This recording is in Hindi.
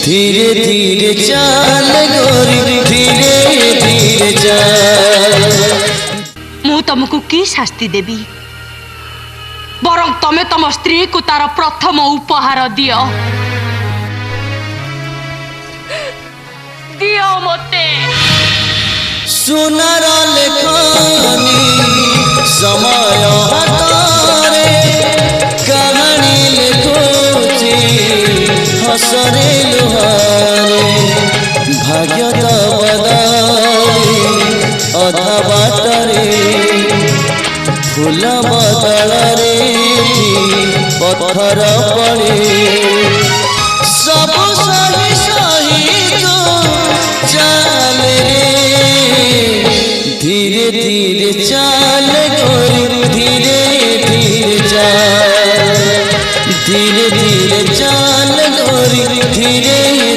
धीरे धीरे चाल गोरी धीरे धीरे चाल। मु तुमको की शास्ति देवी बरं तमे तम स्त्री को तार प्रथम उपहार दियो दियो मते सुनर लेखनी समय हाथरे कहानी लिखुची हसरे लुहारे भाग्य तो बदली अधा बाटरे फूल बदल रे पत्थर पड़े सब सही सही तो चाल रे धीरे धीरे चाल गोरी धीरे धीरे चाल धीरे धीरे चाल गोरी धीरे